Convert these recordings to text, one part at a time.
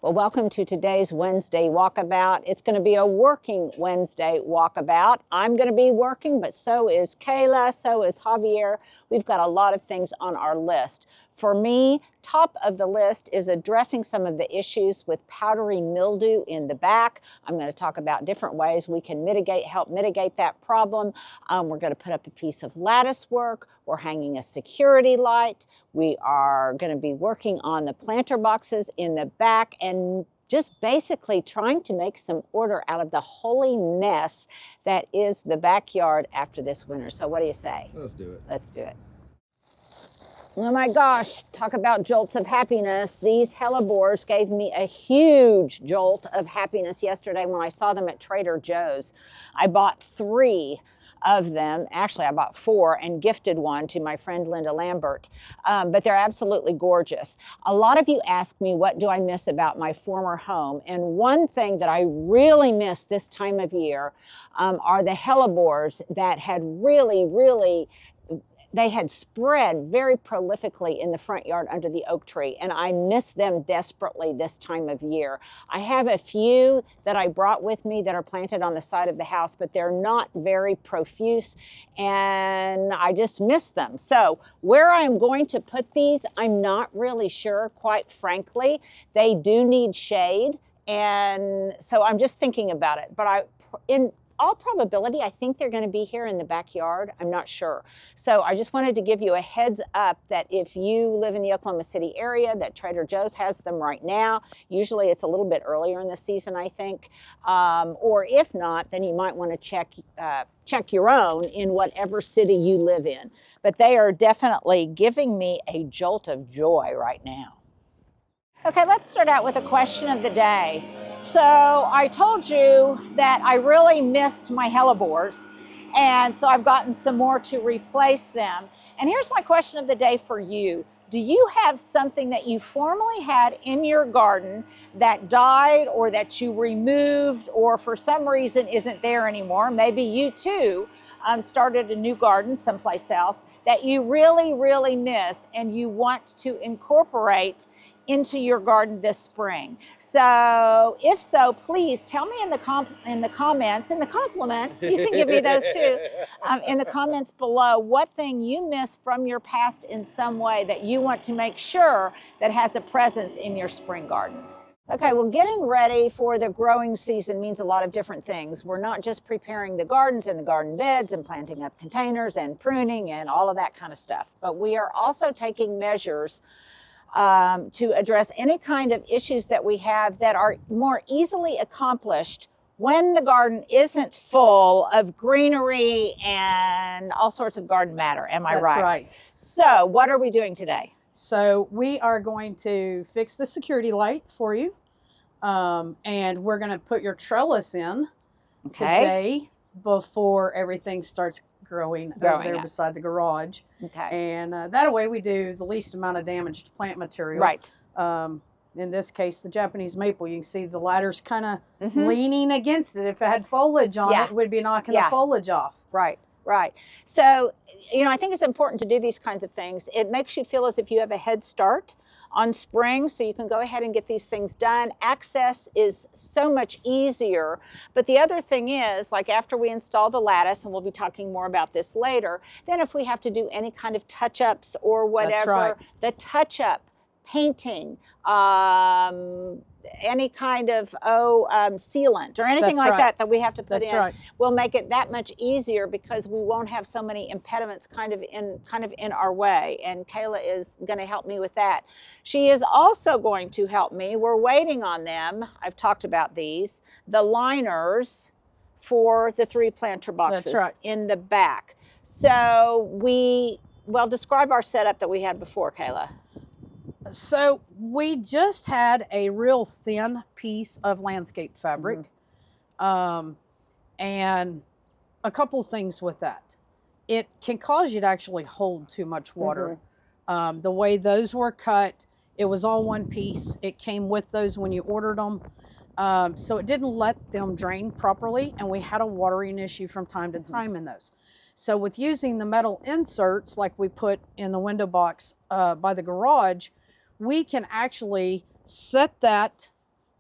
Well, welcome to today's Wednesday Walkabout. It's going to be a working Wednesday walkabout. I'm going to be working, but so is Kayla, so is Javier. We've got a lot of things on our list. For me, top of the list is addressing some of the issues with powdery mildew in the back. I'm going to talk about different ways we can help mitigate that problem. We're going to put up a piece of lattice work. We're hanging a security light. We are going to be working on the planter boxes in the back and just basically trying to make some order out of the holy mess that is the backyard after this winter. So what do you say? Let's do it. Let's do it. Oh my gosh, talk about jolts of happiness. These Hellebores gave me a huge jolt of happiness yesterday when I saw them at Trader Joe's. I bought 3 of them. Actually, I bought 4 and gifted one to my friend Linda Lambert, but they're absolutely gorgeous. A lot of you ask me, what do I miss about my former home? And one thing that I really miss this time of year are the Hellebores that had they had spread very prolifically in the front yard under the oak tree, and I miss them desperately this time of year. I have a few that I brought with me that are planted on the side of the house, but they're not very profuse, and I just miss them. So where I'm going to put these, I'm not really sure, quite frankly. They do need shade, and so I'm just thinking about it. But in all probability, I think they're going to be here in the backyard. I'm not sure. So I just wanted to give you a heads up that if you live in the Oklahoma City area, that Trader Joe's has them right now. Usually it's a little bit earlier in the season, I think. Or if not, then you might want to check your own in whatever city you live in. But they are definitely giving me a jolt of joy right now. Okay, let's start out with a question of the day. So I told you that I really missed my Hellebores, and so I've gotten some more to replace them. And here's my question of the day for you. Do you have something that you formerly had in your garden that died or that you removed or for some reason isn't there anymore? Maybe you too started a new garden someplace else that you really miss and you want to incorporate into your garden this spring. So if so, please tell me in the comments, in the compliments, you can give me those too, in the comments below, what thing you miss from your past in some way that you want to make sure that has a presence in your spring garden. Okay, well, getting ready for the growing season means a lot of different things. We're not just preparing the gardens and the garden beds and planting up containers and pruning and all of that kind of stuff, but we are also taking measures to address any kind of issues that we have that are more easily accomplished when the garden isn't full of greenery and all sorts of garden matter. Am I right? That's right. So what are we doing today? So we are going to fix the security light for you. And we're going to put your trellis in today before everything starts growing over there beside the garage. Okay. And that way we do the least amount of damage to plant material. Right. In this case, the Japanese maple, you can see the ladder's kind of leaning against it. If it had foliage on it, it would be knocking the foliage off. Right. Right. So, you know, I think it's important to do these kinds of things. It makes you feel as if you have a head start on spring, so you can go ahead and get these things done. Access is so much easier. But the other thing is, like after we install the lattice, and we'll be talking more about this later, then if we have to do any kind of touch-ups or whatever, the touch-up, painting, any kind of sealant or anything like that we have to put in will make it that much easier because we won't have so many impediments kind of in our way. And Kayla is going to help me with that. She is also going to help me. We're waiting on them. I've talked about these, the liners for the 3 planter boxes in the back. So describe our setup that we had before, Kayla. So we just had a real thin piece of landscape fabric, and a couple things with that. It can cause you to actually hold too much water. The way those were cut, it was all one piece. It came with those when you ordered them. So it didn't let them drain properly, and we had a watering issue from time to time in those. So with using the metal inserts like we put in the window box by the garage, we can actually set that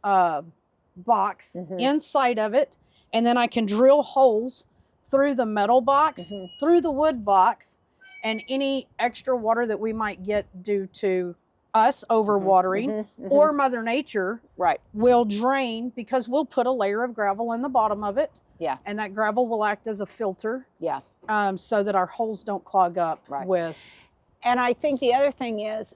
box inside of it, and then I can drill holes through the metal box, through the wood box, and any extra water that we might get due to us overwatering or Mother Nature will drain, because we'll put a layer of gravel in the bottom of it. Yeah. And that gravel will act as a filter. Yeah. So that our holes don't clog up with. And I think the other thing is,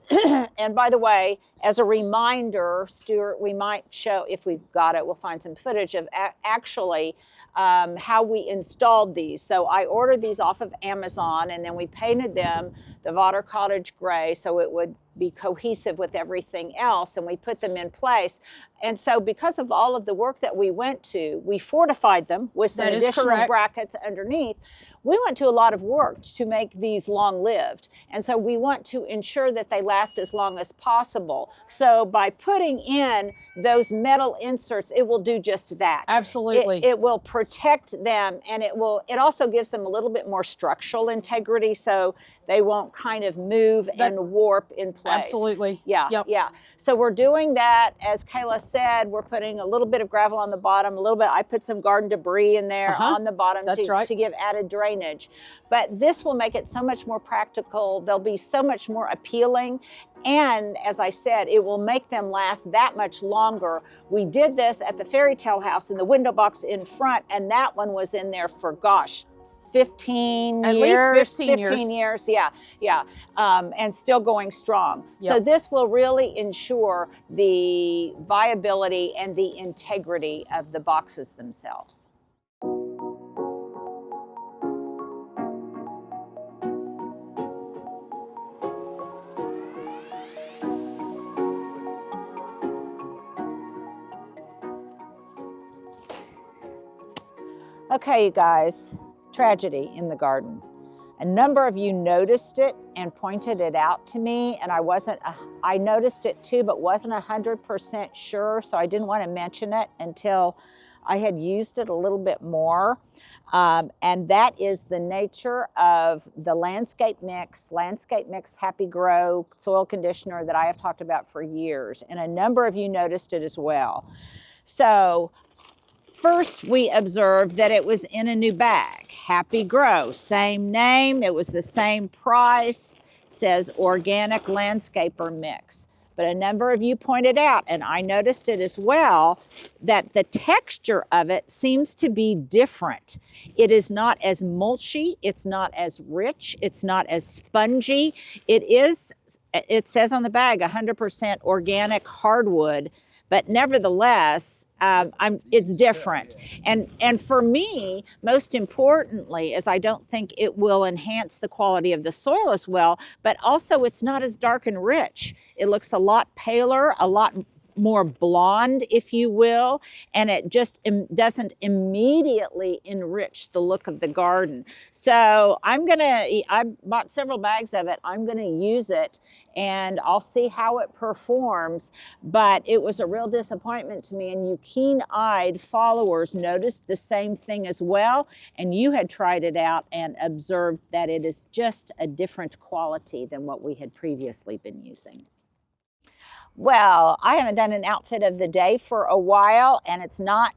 and by the way, as a reminder, Stuart, we might show, if we've got it, we'll find some footage of actually how we installed these. So I ordered these off of Amazon, and then we painted them the Vater Cottage gray so it would be cohesive with everything else, and we put them in place. And so because of all of the work that we went to, we fortified them with some additional brackets underneath. We went to a lot of work to make these long-lived. And so we want to ensure that they last as long as possible. So by putting in those metal inserts, it will do just that. Absolutely. It will protect them, and it also gives them a little bit more structural integrity, so they won't kind of move and warp in place. Absolutely. Yeah. Yep. Yeah. So we're doing that. As Kayla said, we're putting a little bit of gravel on the bottom, a little bit. I put some garden debris in there on the bottom to give added drainage. But this will make it so much more practical. They'll be so much more appealing. And as I said, it will make them last that much longer. We did this at the fairy tale house in the window box in front, and that one was in there for, gosh, 15 At years. least 15 years. Yeah. And still going strong. Yep. So this will really ensure the viability and the integrity of the boxes themselves. Okay, you guys. Tragedy in the garden. A number of you noticed it and pointed it out to me, and I noticed it too, but wasn't 100% sure, so I didn't want to mention it until I had used it a little bit more. And that is the nature of the Landscape Mix Happy Grow soil conditioner that I have talked about for years, and a number of you noticed it as well. So first, we observed that it was in a new bag, Happy Grow, same name, it was the same price, it says Organic Landscaper Mix. But a number of you pointed out, and I noticed it as well, that the texture of it seems to be different. It is not as mulchy, it's not as rich, it's not as spongy. It says on the bag 100% organic hardwood, but nevertheless, it's different. And for me, most importantly, is I don't think it will enhance the quality of the soil as well, but also it's not as dark and rich. It looks a lot paler, a lot more blonde, if you will, and it just doesn't immediately enrich the look of the garden. So I bought several bags of it. I'm gonna use it and I'll see how it performs, but it was a real disappointment to me, and you keen-eyed followers noticed the same thing as well, and you had tried it out and observed that it is just a different quality than what we had previously been using. Well, I haven't done an outfit of the day for a while, and it's not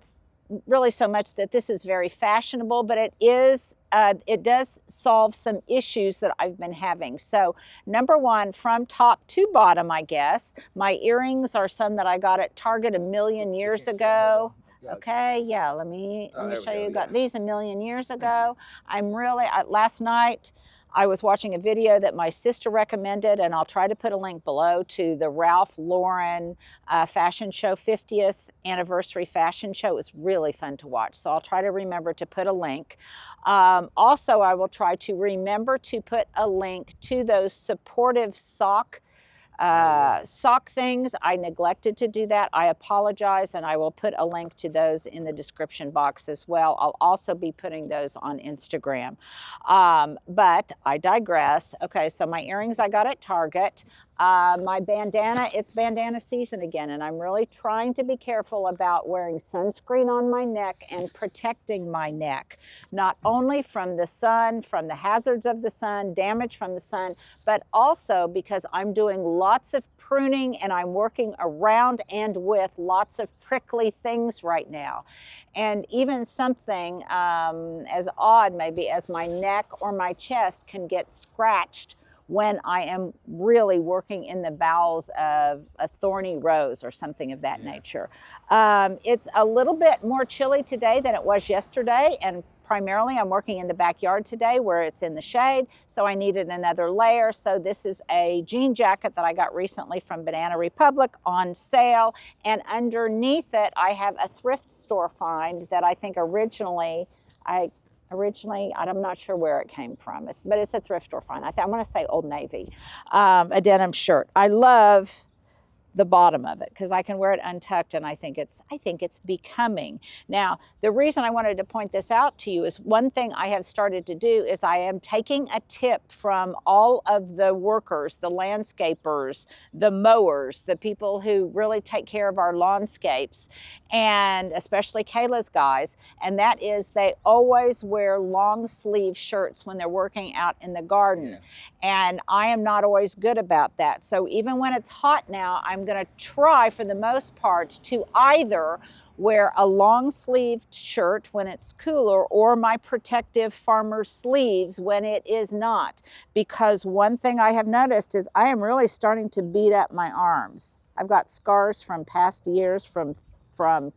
really so much that this is very fashionable, but it does solve some issues that I've been having. So number one, from top to bottom, I guess, my earrings are some that I got at Target a million years ago. Okay, yeah, let me show you. Got these a million years ago. Last night, I was watching a video that my sister recommended, and I'll try to put a link below to the Ralph Lauren fashion show, 50th anniversary fashion show. It was really fun to watch, so I'll try to remember to put a link. Also, I will try to remember to put a link to those supportive sock things. I neglected to do that. I apologize, and I will put a link to those in the description box as well. I'll also be putting those on Instagram. But I digress. Okay, so my earrings I got at Target. My bandana, it's bandana season again, and I'm really trying to be careful about wearing sunscreen on my neck and protecting my neck, not only from the sun, from the hazards of the sun, damage from the sun, but also because I'm doing lots of pruning and I'm working around and with lots of prickly things right now. And even something as odd maybe as my neck or my chest can get scratched when I am really working in the bowels of a thorny rose or something of that nature. It's a little bit more chilly today than it was yesterday, and primarily I'm working in the backyard today where it's in the shade, so I needed another layer. So this is a jean jacket that I got recently from Banana Republic on sale, and underneath it I have a thrift store find that I think originally, I'm not sure where it came from, but it's a thrift store find. I want to say Old Navy, a denim shirt. I love the bottom of it because I can wear it untucked, and I think it's becoming. Now, the reason I wanted to point this out to you is one thing I have started to do is I am taking a tip from all of the workers, the landscapers, the mowers, the people who really take care of our lawnscapes, and especially Kayla's guys, and that is they always wear long sleeve shirts when they're working out in the garden. Yeah. And I am not always good about that. So even when it's hot now, I'm going to try for the most part to either wear a long sleeved shirt when it's cooler or my protective farmer sleeves when it is not. Because one thing I have noticed is I am really starting to beat up my arms. I've got scars from past years from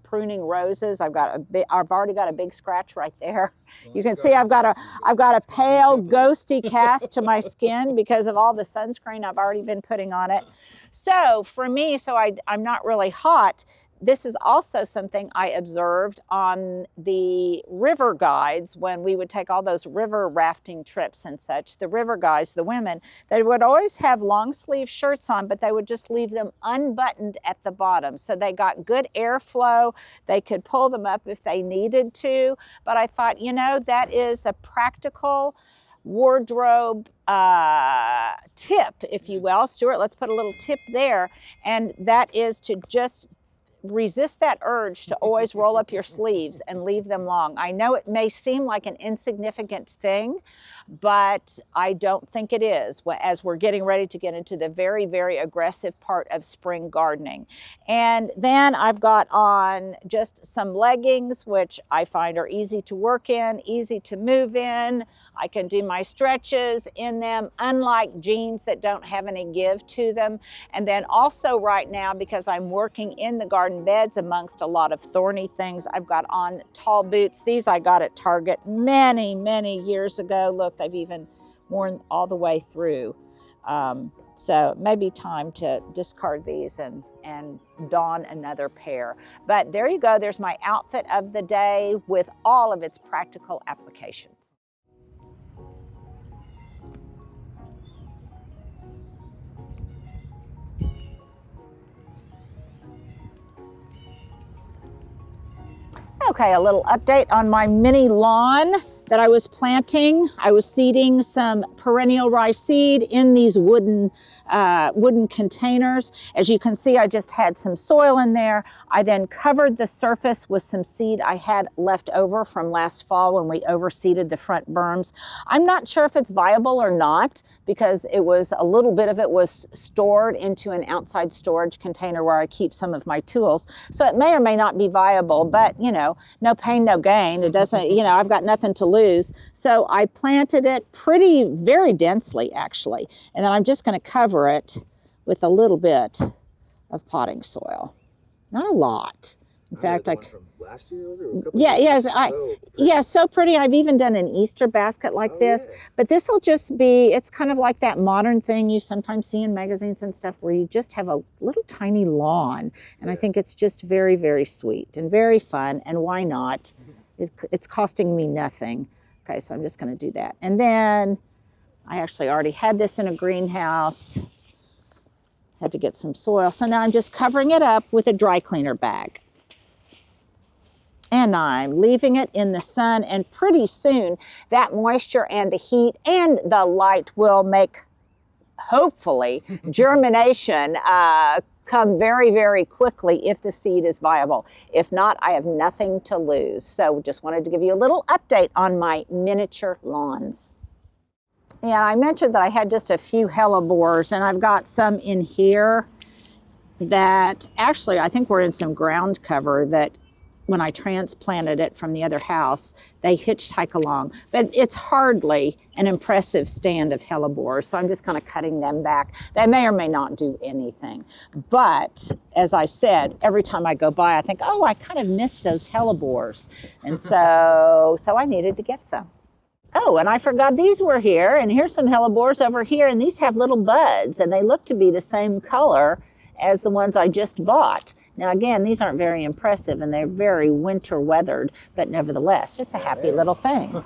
pruning roses. I've already got a big scratch right there. You can see I've got a pale ghosty cast to my skin because of all the sunscreen I've already been putting on it. So for me, I'm not really hot. This is also something I observed on the river guides when we would take all those river rafting trips and such. The river guides, the women, they would always have long sleeve shirts on, but they would just leave them unbuttoned at the bottom. So they got good airflow. They could pull them up if they needed to. But I thought, you know, that is a practical wardrobe tip, if you will. Stuart, let's put a little tip there. And that is to just resist that urge to always roll up your sleeves and leave them long. I know it may seem like an insignificant thing, but I don't think it is as we're getting ready to get into the very, very aggressive part of spring gardening. And then I've got on just some leggings, which I find are easy to work in, easy to move in. I can do my stretches in them, unlike jeans that don't have any give to them. And then also right now, because I'm working in the garden beds amongst a lot of thorny things, I've got on tall boots. These I got at Target many, many years ago. Look, they've even worn all the way through. So it may be time to discard these and don another pair. But there you go. There's my outfit of the day with all of its practical applications. Okay, a little update on my mini lawn that I was planting. I was seeding some perennial rice seed in these wooden containers. As you can see, I just had some soil in there. I then covered the surface with some seed I had left over from last fall when we overseeded the front berms. I'm not sure if it's viable or not because a little bit of it was stored into an outside storage container where I keep some of my tools. So it may or may not be viable, but you know, no pain, no gain. It doesn't, you know, I've got nothing to lose. So I planted it very densely actually. And then I'm just going to cover it with a little bit of potting soil. Not a lot. In fact, from last year, so pretty. I've even done an Easter basket like this, but this will just be, it's kind of like that modern thing you sometimes see in magazines and stuff where you just have a little tiny lawn. And I think it's just very, very sweet and very fun. And why not? It's costing me nothing. Okay, so I'm just going to do that. And then I actually already had this in a greenhouse. Had to get some soil. So now I'm just covering it up with a dry cleaner bag. And I'm leaving it in the sun, and pretty soon that moisture and the heat and the light will make, hopefully, germination come very, very quickly if the seed is viable. If not, I have nothing to lose. So just wanted to give you a little update on my miniature lawns. Yeah, I mentioned that I had just a few hellebores, and I've got some in here. that actually I think were in some ground cover that when I transplanted it from the other house, they hitchhike along. But it's hardly an impressive stand of hellebores, so I'm just kind of cutting them back. They may or may not do anything. But as I said, every time I go by, I think, oh, I kind of miss those hellebores. And so I needed to get some. Oh, and I forgot these were here, and here's some hellebores over here, and these have little buds, and they look to be the same color as the ones I just bought. Now again, these aren't very impressive and they're very winter weathered, but nevertheless, it's a happy little thing.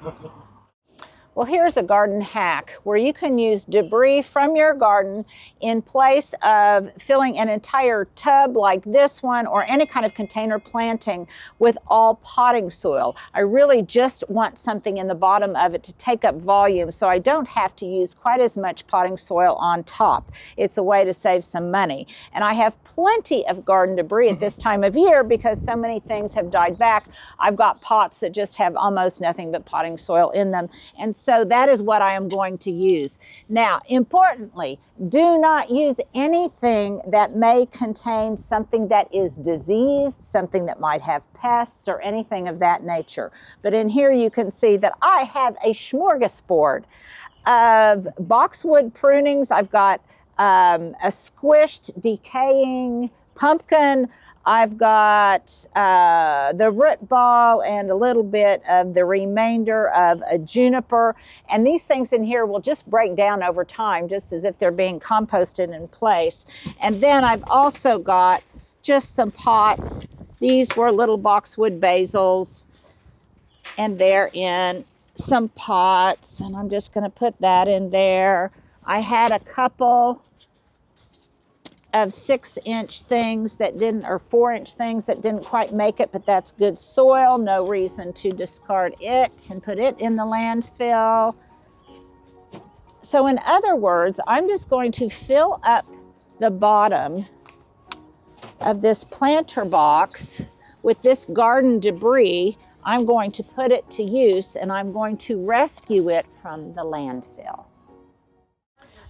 Well, here's a garden hack where you can use debris from your garden in place of filling an entire tub like this one or any kind of container planting with all potting soil. I really just want something in the bottom of it to take up volume so I don't have to use quite as much potting soil on top. It's a way to save some money. And I have plenty of garden debris at this time of year because so many things have died back. I've got pots that just have almost nothing but potting soil in them. And so that is what I am going to use. Now, importantly, do not use anything that may contain something that is diseased, something that might have pests or anything of that nature. But in here you can see that I have a smorgasbord of boxwood prunings. I've got a squished, decaying pumpkin. I've got the root ball and a little bit of the remainder of a juniper. And these things in here will just break down over time, just as if they're being composted in place. And then I've also got just some pots. These were little boxwood basils, and they're in some pots. And I'm just going to put that in there. I had a couple of 6-inch things that didn't, or 4-inch things that didn't quite make it, but that's good soil. No reason to discard it and put it in the landfill. So in other words, I'm just going to fill up the bottom of this planter box with this garden debris. I'm going to put it to use and I'm going to rescue it from the landfill.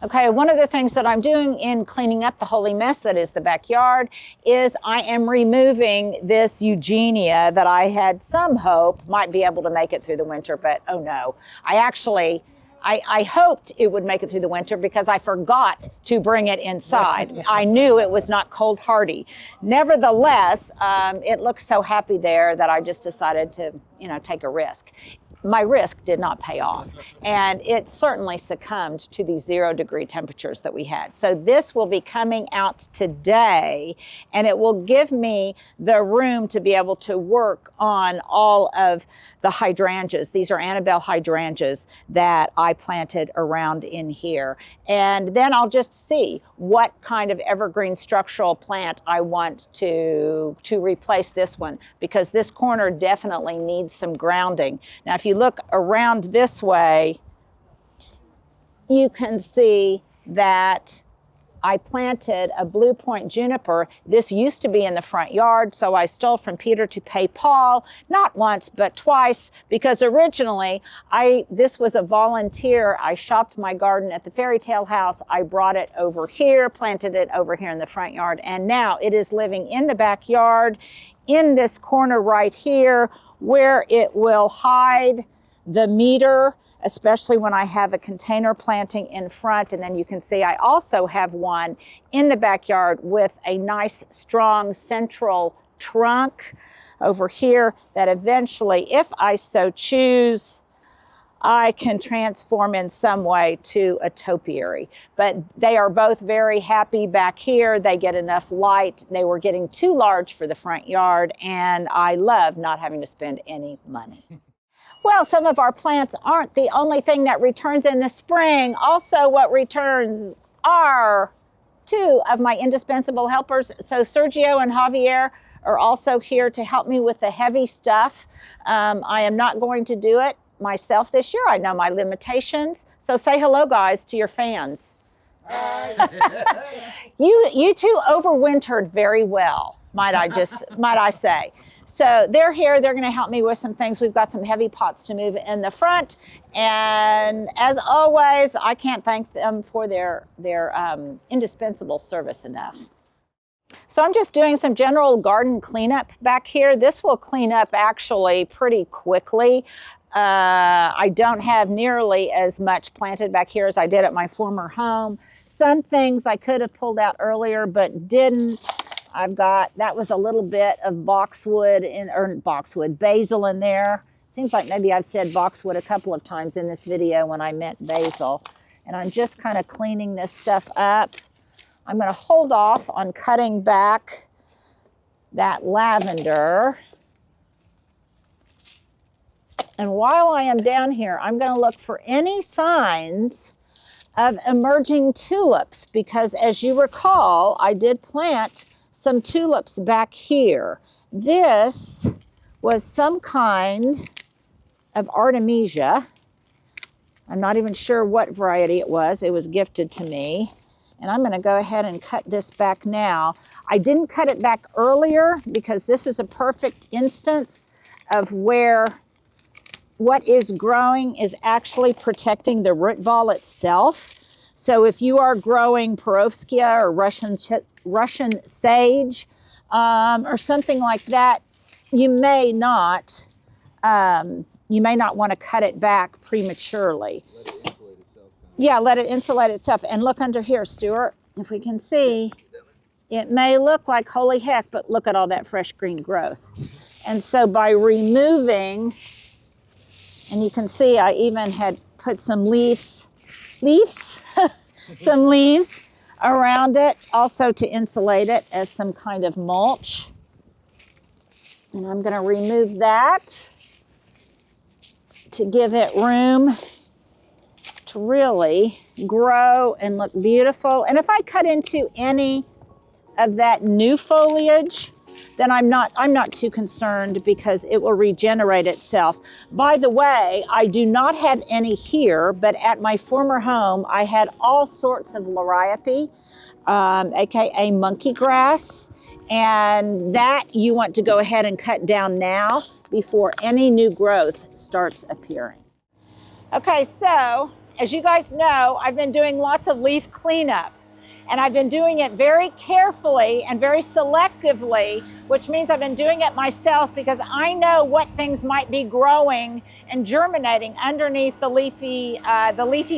Okay, one of the things that I'm doing in cleaning up the holy mess that is the backyard is I am removing this Eugenia that I had some hope might be able to make it through the winter, but oh no. I hoped it would make it through the winter because I forgot to bring it inside. I knew it was not cold hardy. Nevertheless, it looked so happy there that I just decided to, take a risk. My risk did not pay off, and it certainly succumbed to the 0-degree temperatures that we had. So this will be coming out today, and it will give me the room to be able to work on all of the hydrangeas. These are Annabelle hydrangeas that I planted around in here. And then I'll just see what kind of evergreen structural plant I want to replace this one, because this corner definitely needs some grounding. Now, if you look around this way, you can see that I planted a Blue Point juniper. This used to be in the front yard, so I stole from Peter to pay Paul, not once, but twice, because originally this was a volunteer. I shopped my garden at the Fairy Tale House. I brought it over here, planted it over here in the front yard, and now it is living in the backyard, in this corner right here, where it will hide the meter, especially when I have a container planting in front. And then you can see I also have one in the backyard with a nice strong central trunk over here that eventually, if I so choose, I can transform in some way to a topiary. But they are both very happy back here. They get enough light. They were getting too large for the front yard, and I love not having to spend any money. Well, some of our plants aren't the only thing that returns in the spring. Also, what returns are 2 of my indispensable helpers. So Sergio and Javier are also here to help me with the heavy stuff. I am not going to do it myself this year. I know my limitations. So say hello, guys, to your fans. You two overwintered very well, might I say. So they're here. They're going to help me with some things. We've got some heavy pots to move in the front. And as always, I can't thank them for their indispensable service enough. So I'm just doing some general garden cleanup back here. This will clean up actually pretty quickly. I don't have nearly as much planted back here as I did at my former home. Some things I could have pulled out earlier but didn't. That was a little bit of basil in there. Seems like maybe I've said boxwood a couple of times in this video when I meant basil. And I'm just kind of cleaning this stuff up. I'm going to hold off on cutting back that lavender. And while I am down here, I'm going to look for any signs of emerging tulips, because as you recall, I did plant some tulips back here. This was some kind of Artemisia. I'm not even sure what variety it was. It was gifted to me. And I'm going to go ahead and cut this back now. I didn't cut it back earlier because this is a perfect instance of where what is growing is actually protecting the root ball itself. So if you are growing Perovskia or Russian sage or something like that, you may not want to cut it back prematurely. Let it insulate itself. Yeah, let it insulate itself. And look under here, Stuart, if we can see. It may look like holy heck, but look at all that fresh green growth. And so by removing, and you can see I even had put some leaves, some leaves around it, also to insulate it as some kind of mulch. And I'm going to remove that to give it room to really grow and look beautiful. And if I cut into any of that new foliage, then I'm not too concerned because it will regenerate itself. By the way, I do not have any here, but at my former home, I had all sorts of liriope, aka monkey grass, and that you want to go ahead and cut down now before any new growth starts appearing. Okay, so as you guys know, I've been doing lots of leaf cleanup. And I've been doing it very carefully and very selectively, which means I've been doing it myself because I know what things might be growing and germinating underneath the leafy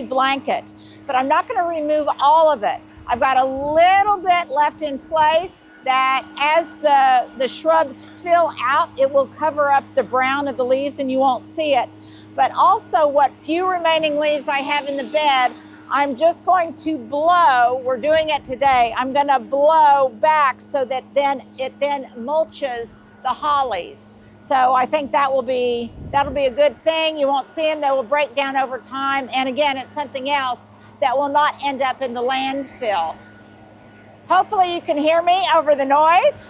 blanket. But I'm not going to remove all of it. I've got a little bit left in place that as the shrubs fill out, it will cover up the brown of the leaves and you won't see it. But also what few remaining leaves I have in the bed, I'm just going to blow, we're doing it today, I'm going to blow back so that it then mulches the hollies. So I think that'll be a good thing. You won't see them, they will break down over time. And again, it's something else that will not end up in the landfill. Hopefully you can hear me over the noise,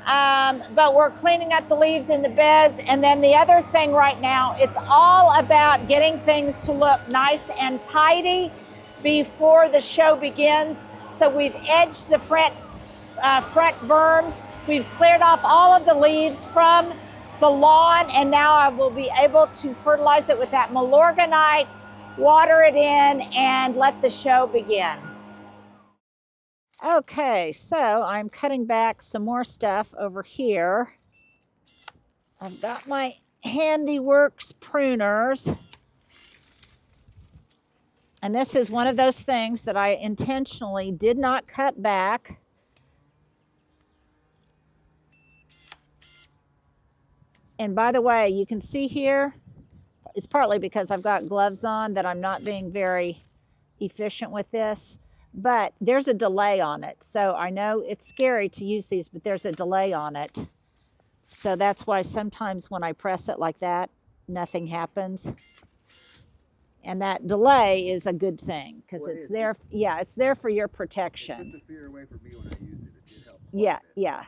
but we're cleaning up the leaves in the beds. And then the other thing right now, it's all about getting things to look nice and tidy before the show begins. So we've edged the front berms. We've cleared off all of the leaves from the lawn, and now I will be able to fertilize it with that Milorganite, water it in, and let the show begin. Okay, so I'm cutting back some more stuff over here. I've got my Handyworks pruners. And this is one of those things that I intentionally did not cut back. And by the way, you can see here, it's partly because I've got gloves on that I'm not being very efficient with this, but there's a delay on it. So I know it's scary to use these, but there's a delay on it. So that's why sometimes when I press it like that, nothing happens. And that delay is a good thing because it's there. Yeah, it's there for your protection. It took the fear away from me when I used it. It did help. Yeah.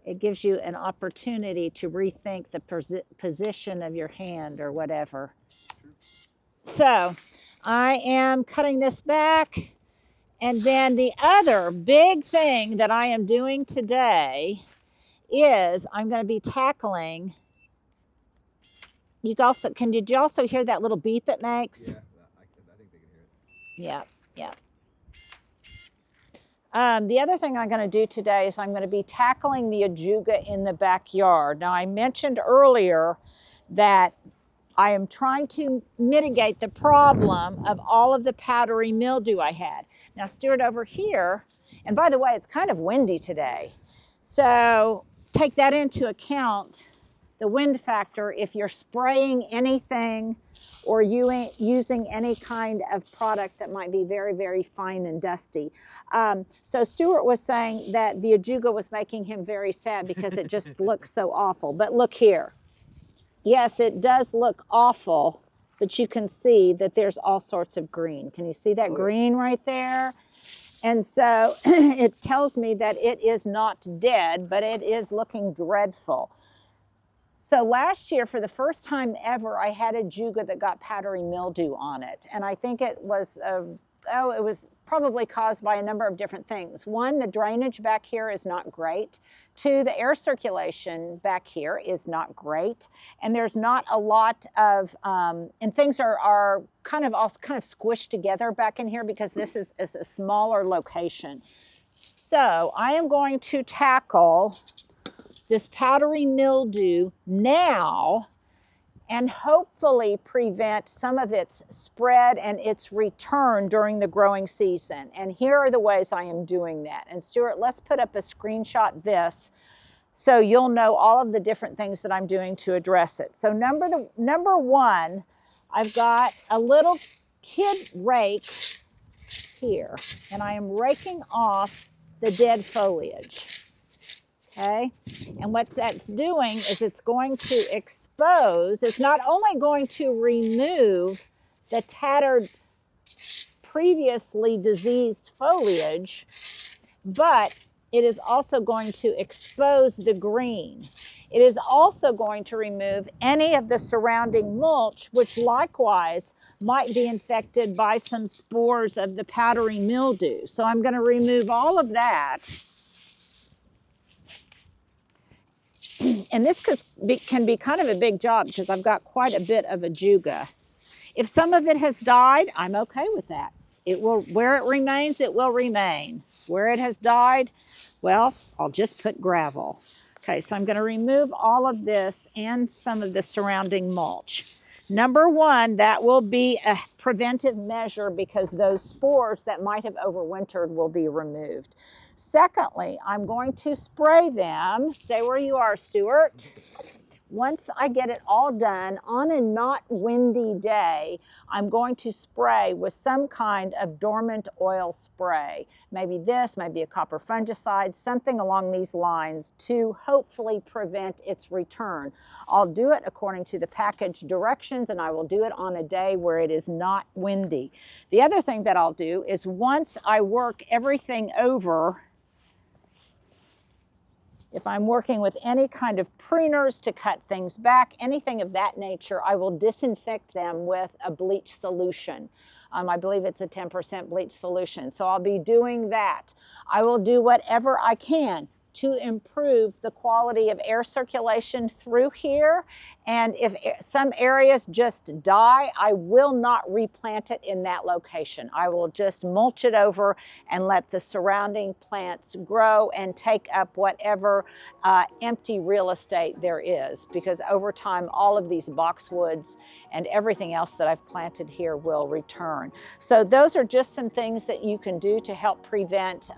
It gives you an opportunity to rethink the position of your hand or whatever. True. So I am cutting this back. And then the other big thing that I am doing today is I'm going to be tackling. Did you also hear that little beep it makes? Yeah, I think they can hear it. Yeah. The other thing I'm going to do today is I'm going to be tackling the ajuga in the backyard. Now, I mentioned earlier that I am trying to mitigate the problem of all of the powdery mildew I had. Now, Stuart, over here, and by the way, it's kind of windy today, so take that into account, the wind factor, if you're spraying anything or using any kind of product that might be very, very fine and dusty. So Stuart was saying that the ajuga was making him very sad because it just looks so awful. But look here. Yes, it does look awful, but you can see that there's all sorts of green. Can you see that green right there? And so it tells me that it is not dead, but it is looking dreadful. So last year, for the first time ever, I had a ajuga that got powdery mildew on it. And I think it was, it was probably caused by a number of different things. One, the drainage back here is not great. Two, the air circulation back here is not great. And there's not a lot of, and things are kind of squished together back in here because this is a smaller location. So I am going to tackle this powdery mildew now and hopefully prevent some of its spread and its return during the growing season. And here are the ways I am doing that. And Stuart, let's put up a screenshot this so you'll know all of the different things that I'm doing to address it. So number one, I've got a little kid rake here, and I am raking off the dead foliage. Okay, and what that's doing is it's going to expose, it's not only going to remove the tattered, previously diseased foliage, but it is also going to expose the green. It is also going to remove any of the surrounding mulch, which likewise might be infected by some spores of the powdery mildew. So I'm going to remove all of that. And this can be kind of a big job because I've got quite a bit of ajuga. If some of it has died, I'm okay with that. It will, where it remains, it will remain. Where it has died, well, I'll just put gravel. Okay, so I'm going to remove all of this and some of the surrounding mulch. Number one, that will be a preventive measure because those spores that might have overwintered will be removed. Secondly, I'm going to spray them. Stay where you are, Stuart. Once I get it all done, on a not windy day, I'm going to spray with some kind of dormant oil spray. Maybe this, maybe a copper fungicide, something along these lines to hopefully prevent its return. I'll do it according to the package directions, and I will do it on a day where it is not windy. The other thing that I'll do is once I work everything over, if I'm working with any kind of pruners to cut things back, anything of that nature, I will disinfect them with a bleach solution. I believe it's a 10% bleach solution. So I'll be doing that. I will do whatever I can to improve the quality of air circulation through here. And if some areas just die, I will not replant it in that location. I will just mulch it over and let the surrounding plants grow and take up whatever empty real estate there is, because over time, all of these boxwoods and everything else that I've planted here will return. So those are just some things that you can do to help prevent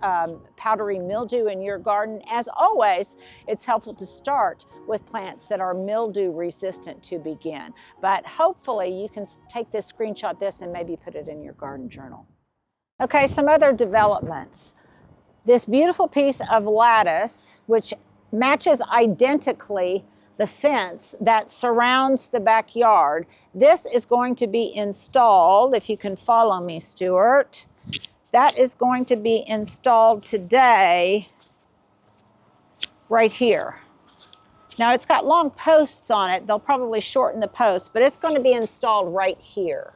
powdery mildew in your garden. As always, it's helpful to start with plants that are mildew resistant to begin. But hopefully you can take this, screenshot this, and maybe put it in your garden journal. Okay, some other developments. This beautiful piece of lattice, which matches identically the fence that surrounds the backyard. This is going to be installed, if you can follow me, Stuart. That is going to be installed today right here. Now it's got long posts on it. They'll probably shorten the posts, but it's going to be installed right here.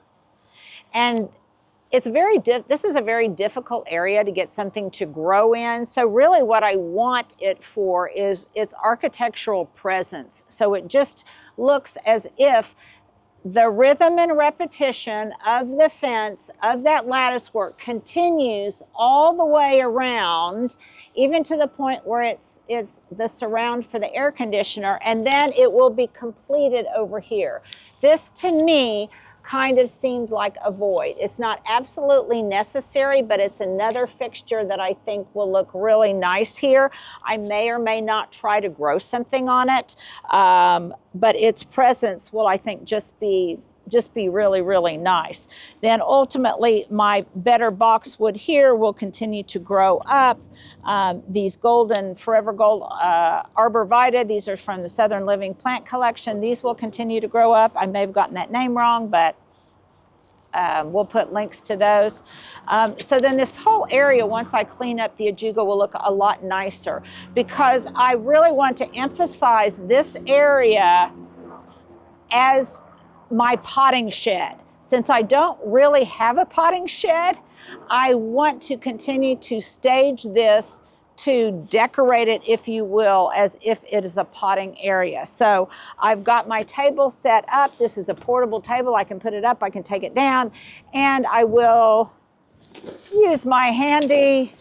And it's this is a very difficult area to get something to grow in. So really what I want it for is its architectural presence. So it just looks as if the rhythm and repetition of the fence, of that lattice work, continues all the way around, even to the point where it's the surround for the air conditioner, and then it will be completed over here. This, to me, kind of seemed like a void. It's not absolutely necessary, but it's another fixture that I think will look really nice here. I may or may not try to grow something on it, but its presence will, I think, just be really, really nice. Then ultimately, my better boxwood here will continue to grow up. These golden, forever gold arborvitae, these are from the Southern Living Plant Collection. These will continue to grow up. I may have gotten that name wrong, but we'll put links to those. So then this whole area, once I clean up the ajuga, will look a lot nicer, because I really want to emphasize this area as my potting shed. Since I don't really have a potting shed, I want to continue to stage this to decorate it, if you will, as if it is a potting area. So I've got my table set up. This is a portable table. I can put it up, I can take it down, and I will use my handy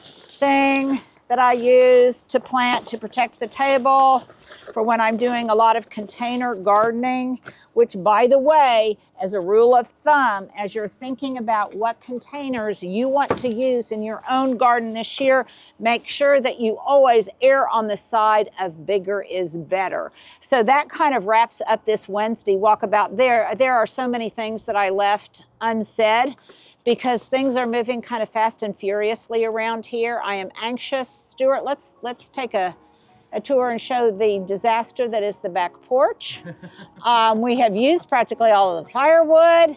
thing that I use to plant to protect the table for when I'm doing a lot of container gardening, which, by the way, as a rule of thumb, as you're thinking about what containers you want to use in your own garden this year, make sure that you always err on the side of bigger is better. So that kind of wraps up this Wednesday walkabout. There are so many things that I left unsaid, because things are moving kind of fast and furiously around here. I am anxious. Stuart, let's take a tour and show the disaster that is the back porch. We have used practically all of the firewood,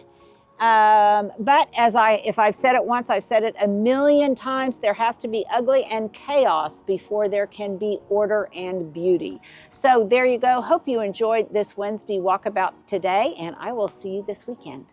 but if I've said it once, I've said it a million times, there has to be ugly and chaos before there can be order and beauty. So there you go. Hope you enjoyed this Wednesday walkabout today, and I will see you this weekend.